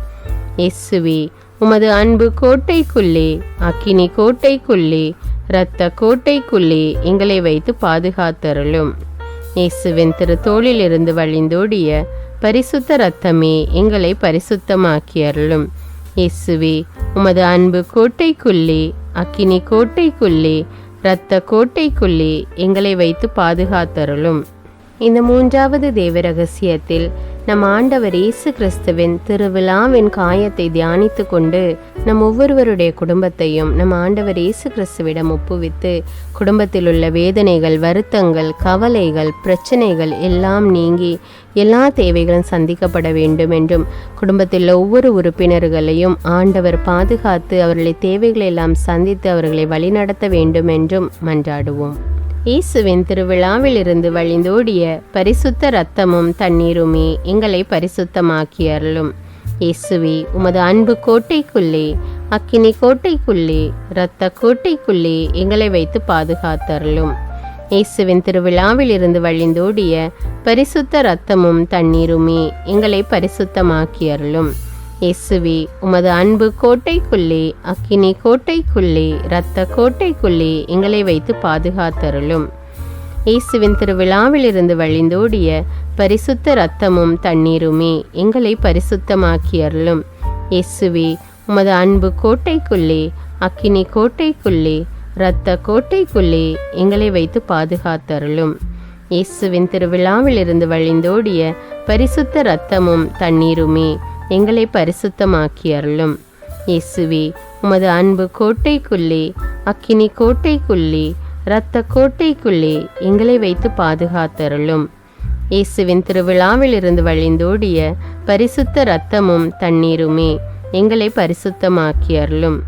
இயேசுவே, உமது அன்பு கோட்டைக்குள்ளே, அக்கினி கோட்டைக்குள்ளே, இரத்த கோட்டைக்குள்ளே எங்களை வைத்து பாதுகாத்தருளும். இயேசுவின் திரு தோளில் இருந்து வழிந்தோடிய பரிசுத்த இரத்தமே எங்களை பரிசுத்தமாக்கியருளும். இயேசுவே, உமது அன்பு கோட்டைக்குள்ளே, அக்கினி கோட்டைக்குள்ளே, இரத்த கோட்டைக்குள்ளே எங்களை வைத்து பாதுகாத்தருளும். இந்த மூன்றாவது தேவ ரகசியத்தில் நம் ஆண்டவர் இயேசு கிறிஸ்துவின் திருவிழாவின் காயத்தை தியானித்து கொண்டு நம் ஒவ்வொருவருடைய குடும்பத்தையும் நம் ஆண்டவர் இயேசு கிறிஸ்துவிடம் ஒப்புவித்து குடும்பத்தில் உள்ள வேதனைகள், வருத்தங்கள், கவலைகள், பிரச்சனைகள் எல்லாம் நீங்கி எல்லா தேவைகளும் சந்திக்கப்பட வேண்டும் என்றும் குடும்பத்தில் ஒவ்வொரு உறுப்பினர்களையும் ஆண்டவர் பாதுகாத்து அவர்களை தேவைகளை எல்லாம் சந்தித்து அவர்களை வழிநடத்த வேண்டும் என்றும் மன்றாடுவோம். இயேசுவின் திருவிழாவிலிருந்து வழிந்தோடிய பரிசுத்த இரத்தமும் தண்ணீருமே எங்களை பரிசுத்தமாக்கியருளும். இயேசுவே, உமது அன்பு கோட்டைக்குள்ளே, அக்கினி கோட்டைக்குள்ளே, இரத்த கோட்டைக்குள்ளே எங்களை வைத்து பாதுகாத்தருளும். இயேசுவின் திருவிழாவிலிருந்து வழிந்தோடிய பரிசுத்த இரத்தமும் தண்ணீருமே எங்களை பரிசுத்தமாக்கியருளும். இயேசுவே, உமது அன்பு கோட்டைக்குள்ளே, அக்கினி கோட்டைக்குள்ளே, இரத்த கோட்டைக்குள்ளே எங்களை வைத்து பாதுகாத்தருளும். இயேசுவின் திருவிழாவிலிருந்து வழிந்தோடிய பரிசுத்த இரத்தமும் தண்ணீருமே எங்களை பரிசுத்தமாக்கியருளும். இயேசுவே, உமது அன்பு கோட்டைக்குள்ளே, அக்கினி கோட்டைக்குள்ளே, இரத்த கோட்டைக்குள்ளே எங்களை வைத்து பாதுகாத்தருளும். இயேசுவின் திருவிழாவிலிருந்து வழிந்தோடிய பரிசுத்த இரத்தமும் தண்ணீருமே எங்களை பரிசுத்தமாக்கி அருளும். இயேசுவே, உமது அன்பு கோட்டைக்குள்ளே, அக்கினி கோட்டைக்குள்ளே, இரத்த கோட்டைக்குள்ளே எங்களை வைத்து பாதுகாத்தருளும். இயேசுவின் திருவிழாவிலிருந்து வழிந்தோடிய பரிசுத்த இரத்தமும் தண்ணீருமே எங்களை பரிசுத்தமாக்கி அருளும்.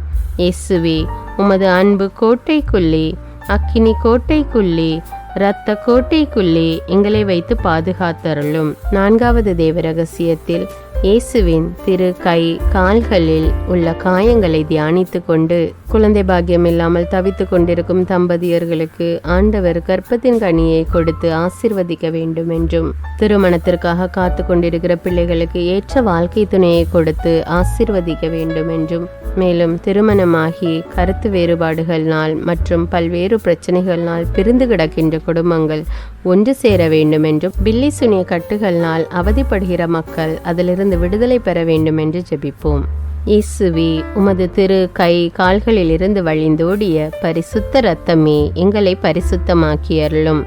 இயேசுவே, உமது அன்பு கோட்டைக்குள்ளே, அக்கினி கோட்டைக்குள்ளே, இரத்த கோட்டைக்குள்ளே எங்களை வைத்து பாதுகாத்தருளும். 4வது தேவ ரகசியத்தில் இயேசுவின் திரு கை கால்களில் உள்ள காயங்களை தியானித்து கொண்டு குழந்தை பாக்கியம் இல்லாமல் தவித்து கொண்டிருக்கும் தம்பதியர்களுக்கு ஆண்டவர் கர்ப்பத்தின் கனியை கொடுத்து ஆசீர்வதிக்க வேண்டும் என்றும், திருமணத்திற்காக காத்து கொண்டிருக்கிற பிள்ளைகளுக்கு ஏற்ற வாழ்க்கை துணையை கொடுத்து ஆசீர்வதிக்க வேண்டும் என்றும், மேலும் திருமணமாகி கருத்து வேறுபாடுகளினால் மற்றும் பல்வேறு பிரச்சனைகளினால் பிரிந்து கிடக்கின்ற குடும்பங்கள் ஒன்று சேர வேண்டும் என்றும், பில்லி சுனிய கட்டுகளினால் அவதிப்படுகிற மக்கள் அதிலிருந்து விடுதலை பெற வேண்டும் என்று ஜெபிப்போம். இயேசுவே, உமது திரு கை கால்களில் இருந்து வழிந்தோடிய பரிசுத்த இரத்தமே எங்களை பரிசுத்தமாக்கி அருளும்.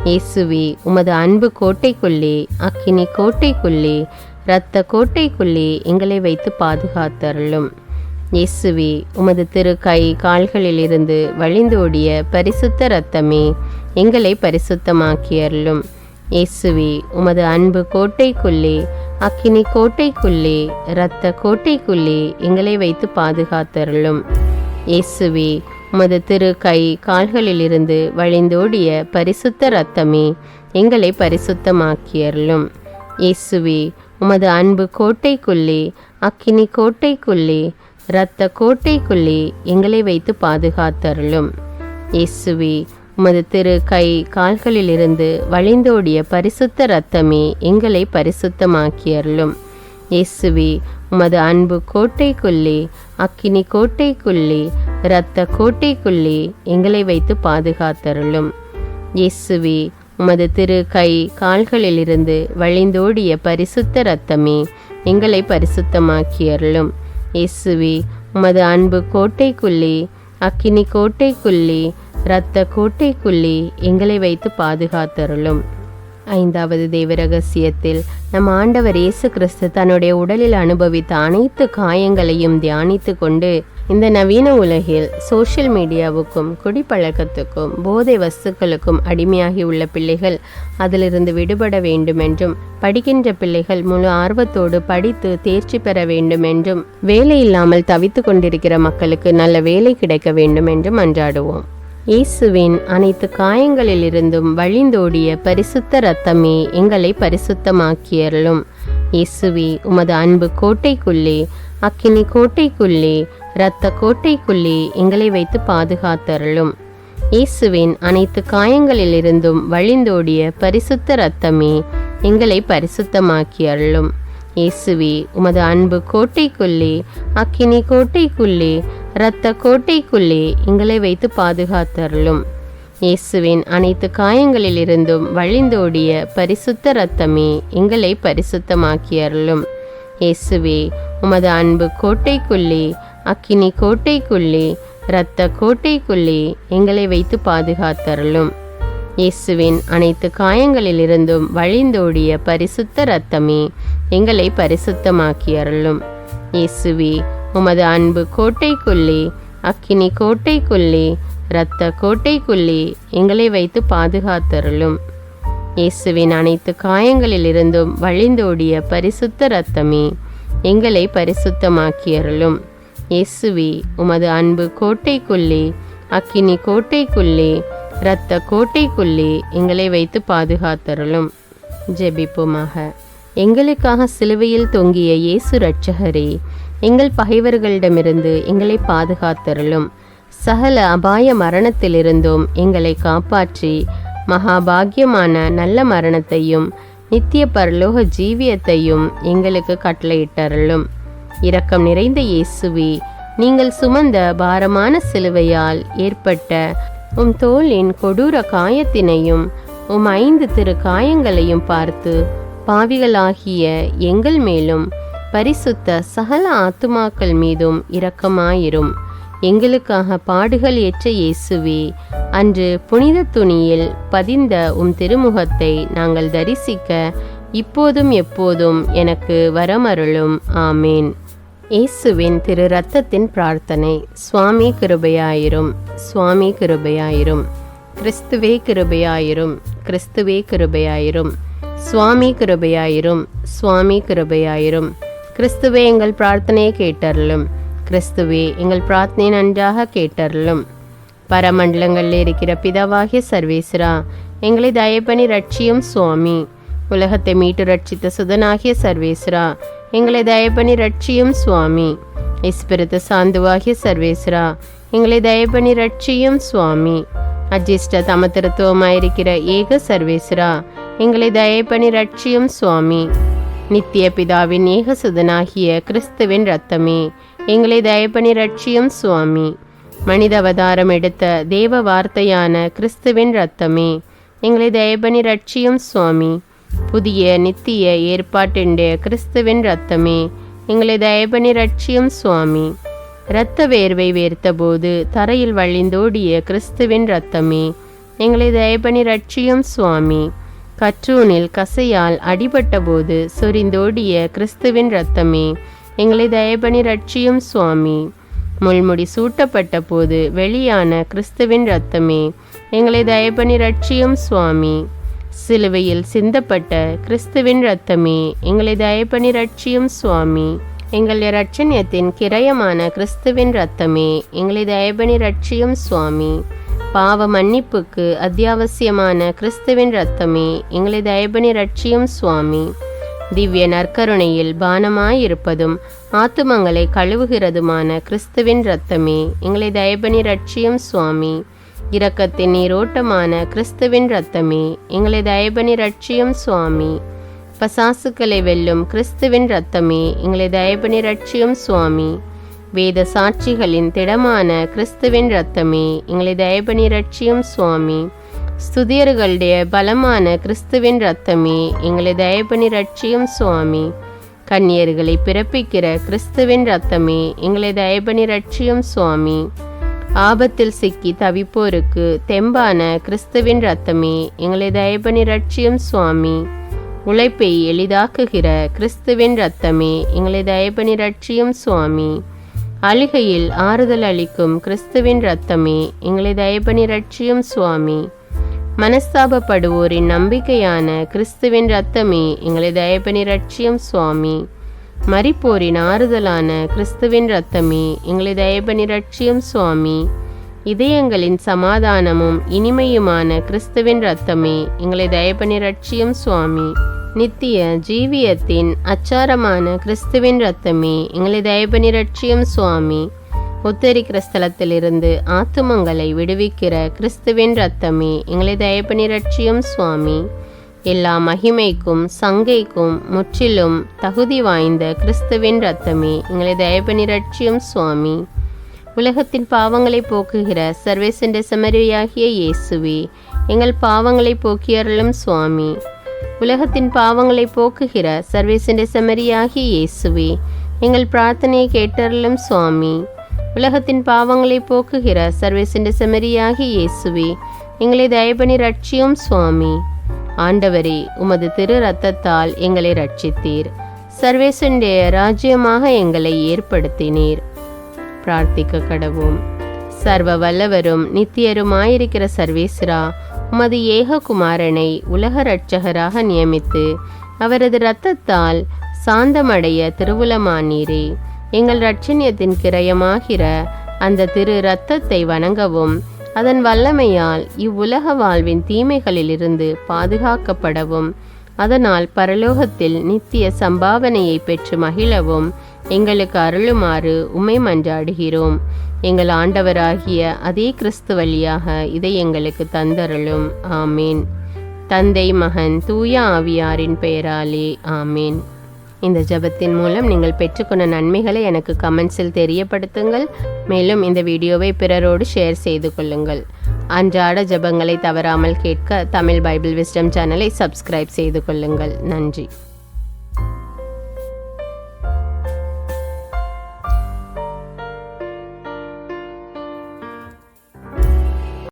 இயேசுவே, உமது அன்பு கோட்டைக்குள்ளே, அக்கினி கோட்டைக்குள்ளே, இரத்த கோட்டைக்குள்ளே எங்களை வைத்து பாதுகாத்தருளும். இயேசுவே, உமது திரு கை கால்களில் இருந்து வழிந்தோடிய பரிசுத்த இரத்தமே எங்களை பரிசுத்தமாக்கி அருளும். இயேசுவே, உமது அன்பு கோட்டைக்குள்ளே, அக்கினி கோட்டைக்குள்ளே, இரத்த கோட்டைக்குள்ளே எங்களை வைத்து பாதுகாத்தருளும். இயேசுவே, உமது திரு கை கால்களில் இருந்து வழிந்தோடிய பரிசுத்த இரத்தமே எங்களை பரிசுத்தமாக்கி அருளும். இயேசுவே, உமது அன்பு கோட்டைக்குள்ளே, அக்கினி கோட்டைக்குள்ளே, இரத்த கோட்டைக்குள்ளே எங்களை வைத்து பாதுகாத்தருளும். இயேசுவே, உமது திரு கை கால்களில் இருந்து வழிந்தோடிய பரிசுத்த இரத்தமே எங்களை பரிசுத்தமாக்கி அருளும். இயேசுவே, உமது அன்பு கோட்டைக்குள்ளே, அக்கினி கோட்டைக்குள்ளே, இரத்த கோட்டைக்குள்ளே எங்களை வைத்து பாதுகாத்தருளும். இயேசுவே, உமது திரு கை கால்களில் இருந்து வழிந்தோடிய பரிசுத்த இரத்தமே எங்களை பரிசுத்தமாக்கி அருளும். இயேசுவே, உமது அன்பு கோட்டைக்குள்ளே, அக்கினி கோட்டைக்குள்ளே, இரத்த கோட்டைக்குள்ளே எங்களை வைத்து பாதுகாத்தருளும். 5வது தேவ ரகசியத்தில் நம் ஆண்டவர் இயேசு கிறிஸ்து தன்னுடைய உடலில் அனுபவித்த அனைத்து காயங்களையும் தியானித்து கொண்டு, இந்த நவீன உலகில் சோஷியல் மீடியாவுக்கும் குடிப்பழக்கத்துக்கும் போதை வஸ்துக்களுக்கும் அடிமையாகி உள்ள பிள்ளைகள் அதிலிருந்து விடுபட வேண்டும் என்றும், படிக்கின்ற பிள்ளைகள் முழு ஆர்வத்தோடு படித்து தேர்ச்சி பெற வேண்டும் என்றும், வேலை இல்லாமல் தவித்து கொண்டிருக்கிற மக்களுக்கு நல்ல வேலை கிடைக்க வேண்டும் என்றும் மன்றாடுவோம். இயேசுவின் அனைத்து காயங்களிலிருந்தும் வழிந்தோடிய பரிசுத்த இரத்தமே எங்களை பரிசுத்தமாக்கி அருளும். இயேசுவே, உமது அன்பு கோட்டைக்குள்ளே, அக்கினி கோட்டைக்குள்ளே, இரத்த கோட்டைக்குள்ளே எங்களை வைத்து பாதுகாத்தருளும். இயேசுவின் அனைத்து காயங்களிலிருந்தும் வழிந்தோடிய பரிசுத்த இரத்தமே எங்களை பரிசுத்தமாக்கி அருளும். இயேசுவே, உமது அன்பு கோட்டைக்குள்ளே, அக்கினி கோட்டைக்குள்ளே, இரத்த கோட்டைக்குள்ளே எங்களை வைத்து பாதுகாத்தருளும். இயேசுவின் அனைத்து காயங்களிலிருந்தும் வழிந்தோடிய பரிசுத்த இரத்தமே எங்களை பரிசுத்தமாக்கி அருளும். இயேசுவே, உமது அன்பு கோட்டைக்குள்ளே, அக்கினி கோட்டைக்குள்ளே, இரத்த கோட்டைக்குள்ளே எங்களை வைத்து பாதுகாத்தருளும். இயேசுவின் அனைத்து காயங்களிலிருந்தும் வழிந்தோடிய பரிசுத்த இரத்தமே எங்களை பரிசுத்தமாக்கி அருளும். இயேசுவே, உமது அன்பு கோட்டைக்குள்ளே, அக்கினி கோட்டைக்குள்ளே, இரத்த கோட்டைக்குள்ளே எங்களை வைத்து பாதுகாத்தருளும். இயேசுவின் அனைத்து காயங்களிலிருந்தும் வழிந்தோடிய பரிசுத்த இரத்தமே எங்களை பரிசுத்தமாக்கி அருளும். இயேசுவே, உமது அன்பு கோட்டைக்குள்ளே, அக்கினி கோட்டைக்குள்ளே, இரத்த கோட்டைக்குள்ளே எங்களை வைத்து பாதுகாத்தருளும். ஜெபிப்போமாக. எங்களுக்காக சிலுவையில் தொங்கிய இயேசு இரட்சகரே, எங்கள் பகைவர்களிடமிருந்து எங்களை பாதுகாத்தருளும். சகல அபாய மரணத்திலிருந்தும் எங்களை காப்பாற்றி மகாபாகியமான நல்ல மரணத்தையும் நித்திய பரலோக ஜீவியத்தையும் எங்களுக்கு கட்டளையிட்டருளும். இரக்கம் நிறைந்த இயேசுவே, நீங்கள் சுமந்த பாரமான சிலுவையால் ஏற்பட்ட உம் தோளின் கொடூர காயத்தினையும் உம் 5 திரு காயங்களையும் பார்த்து பாவிகளாகிய எங்கள் மேலும் பரிசுத்த சகல ஆத்துமாக்கள் மீதும் இரக்கமாயிரும். எங்களுக்காக பாடுகள் ஏற்ற இயேசுவே, அன்று புனித துணியில் பதிந்த உம் திருமுகத்தை நாங்கள் தரிசிக்க இப்போதும் எப்போதும் எனக்கு வரமருளும். ஆமேன். இயேசுவின் திரு இரத்தத்தின் பிரார்த்தனை. சுவாமி கிருபையாயிரும், சுவாமி கிருபையாயிரும். கிறிஸ்துவே கிருபையாயிரும், கிறிஸ்துவே கிருபையாயிரும். சுவாமி கிருபையாயிரும், சுவாமி கிருபையாயிரும். கிறிஸ்துவே எங்கள் பிரார்த்தனையை கேட்டருளும், கிறிஸ்துவே எங்கள் பிரார்த்தனை நன்றாக கேட்டருளும். பரமண்டலங்களில் இருக்கிற பிதாவாகிய சர்வேஸ்வரா, எங்களை தயப்பணி ரட்சியும் சுவாமி. உலகத்தை மீட்டு ரட்சித்த சுதனாகிய சர்வேஸ்வரா, எங்களை தயப்பணி ரட்சியும் சுவாமி. இஸ்பிரித்து சாந்துவாகிய சர்வேஸ்வரா, எங்களை தயப்பணி ரட்சியும் சுவாமி. அஜிஷ்ட தமத்திருத்துவமாயிருக்கிற ஏக சர்வேஸ்வரா, எங்களை தயப்பணி ரட்சியும் சுவாமி. நித்திய பிதாவின் ஏக சுதனாகிய கிறிஸ்துவின் இரத்தமே, எங்களை தயப்பணி ரட்சியும் சுவாமி. மனித அவதாரம் எடுத்த தேவ வார்த்தையான கிறிஸ்துவின் இரத்தமே, எங்களை தயப்பணி ரட்சியும் சுவாமி. புதிய நித்திய ஏற்பாட்டிൻ്റെ கிறிஸ்துவின் இரத்தமே, எங்களை தயப்பணி ரட்சியும் சுவாமி. இரத்த வேர்வை வேர்த்தபோது தரையில் வழிந்தோடிய கிறிஸ்துவின் இரத்தமே, எங்களை தயப்பணி ரட்சியும் சுவாமி. கற்றூனில் கசையால் அடிபட்ட போது சொரிந்தோடிய கிறிஸ்துவின் இரத்தமே, எங்களை தயப்பணி ரட்சியும் சுவாமி. முள்முடி சூட்டப்பட்ட போது வெளியான கிறிஸ்துவின் இரத்தமே, எங்களை தயப்பணி ரட்சியும் சுவாமி. சிலுவையில் சிந்தப்பட்ட கிறிஸ்துவின் இரத்தமே, எங்களை தயப்பணி ரட்சியும் சுவாமி. எங்கள் இரட்சணியத்தின் கிரயமான கிறிஸ்துவின் இரத்தமே, எங்களை தயப்பணி ரட்சியும் சுவாமி. பாவ மன்னிப்புக்கு அத்தியாவசியமான கிறிஸ்துவின் இரத்தமே, எங்களை தயப்பணி ரட்சியும் சுவாமி. திவ்ய நற்கருணையில் பானமாயிருப்பதும் ஆத்துமங்களை கழுவுகிறதுமான கிறிஸ்துவின் இரத்தமே, எங்களை தயப்பணி ரட்சியும் சுவாமி. இரக்கத்தின் நீரோட்டமான கிறிஸ்துவின் இரத்தமே, எங்களை தயப்பணி ரட்சியும் சுவாமி. பசாசுக்களை வெல்லும் கிறிஸ்துவின் இரத்தமே, எங்களை தயப்பணி ரட்சியும் சுவாமி. வேத சாட்சிகளின் திடமான கிறிஸ்துவின் இரத்தமே, எங்களை தயப்பணி ரட்சியும் சுவாமி. ஸ்துதியர்களுடைய பலமான கிறிஸ்துவின் இரத்தமே, எங்களை தயப்பணி ரட்சியும் சுவாமி. கன்னியர்களை பிறப்பிக்கிற கிறிஸ்துவின் இரத்தமே, எங்களை தயப்பணி ரட்சியும் சுவாமி. ஆபத்தில் சிக்கி தவிப்போருக்கு தெம்பான கிறிஸ்துவின் இரத்தமே, எங்களை தயப்பணி ரட்சியும் சுவாமி. உழைப்பை எளிதாக்குகிற கிறிஸ்துவின் இரத்தமே, எங்களை தயப்பணி ரட்சியும் சுவாமி. அழுகையில் ஆறுதல் அளிக்கும் கிறிஸ்துவின் இரத்தமே, எங்களை தயப்பணி ரட்சியும் சுவாமி. மனஸ்தாபப்படுவோரின் நம்பிக்கையான கிறிஸ்துவின் இரத்தமே, எங்களை தயப்பணி ரட்சியும் சுவாமி. மரிப்போரின் ஆறுதலான கிறிஸ்துவின் இரத்தமே, எங்களை தயப்பணி ரட்சியும் சுவாமி. இதயங்களின் சமாதானமும் இனிமையுமான கிறிஸ்துவின் இரத்தமே, எங்களை தயப்பணி ரட்சியும் சுவாமி. நித்திய ஜீவியத்தின் அச்சாரமான கிறிஸ்துவின் இரத்தமே, எங்களை தயப்பணி ரட்சியும் சுவாமி. உத்தரிக்கிற ஸ்தலத்திலிருந்து ஆத்துமங்களை விடுவிக்கிற கிறிஸ்துவின் இரத்தமே, எங்களை தயப்பணி ரட்சியும் சுவாமி. எல்லா மகிமைக்கும் சங்கைக்கும் முற்றிலும் தகுதி வாய்ந்த கிறிஸ்துவின் இரத்தமே, எங்களை தயப்பணி ரட்சியும் சுவாமி. உலகத்தின் பாவங்களை போக்குகிற சர்வேசண்ட செம்மறியாகிய இயேசுவே, எங்கள் பாவங்களை போக்கியருளும் சுவாமி. உலகத்தின் பாவங்களை போக்குகிற சர்வேசண்ட செம்மறியாகிய இயேசுவே, எங்கள் பிரார்த்தனையை கேட்டருளும் சுவாமி. உலகத்தின் பாவங்களை போக்குகிற சர்வேசண்ட செம்மறியாகிய இயேசுவே, எங்களை தயப்பணி ரட்சியும் சுவாமி. ஆண்டவரே, உமது திரு இரத்தத்தால் எங்களை ரட்சித்தீர். சர்வேசண்ட ராஜ்யமாக எங்களை ஏற்படுத்தினீர். பிரார்த்திக்க கடவோம். சர்வ வல்லவரும் நித்தியருமாயிருக்கிற சர்வேஸ்வரா, உமது ஏககுமாரனை உலக இரட்சகராக நியமித்து அவரது இரத்தத்தால் சாந்தமடைய திருவுளமானீரே. எங்கள் இரட்சணியத்தின் கிரயமாகிற அந்த திரு இரத்தத்தை வணங்கவும் அதன் வல்லமையால் இவ்வுலக வாழ்வின் தீமைகளிலிருந்து பாதுகாக்கப்படவும் அதனால் பரலோகத்தில் நித்திய சம்பாவனையை பெற்று மகிழவும் எங்களுக்கு அருளுமாறு உம்மை மன்றாடுகிறோம். எங்கள் ஆண்டவராகிய அதே கிறிஸ்து வழியாக இதை எங்களுக்கு தந்தருளும். ஆமேன். தந்தை, மகன், தூய ஆவியாரின் பெயராலே ஆமேன். இந்த ஜெபத்தின் மூலம் நீங்கள் பெற்றுக்கொண்ட நன்மைகளை எனக்கு கமெண்ட்ஸில் தெரியப்படுத்துங்கள். மேலும் இந்த வீடியோவை பிறரோடு ஷேர் செய்து கொள்ளுங்கள். அன்றாட ஜெபங்களை தவறாமல் கேட்க தமிழ் பைபிள் விஸ்டம் சேனலை சப்ஸ்கிரைப் செய்து கொள்ளுங்கள். நன்றி.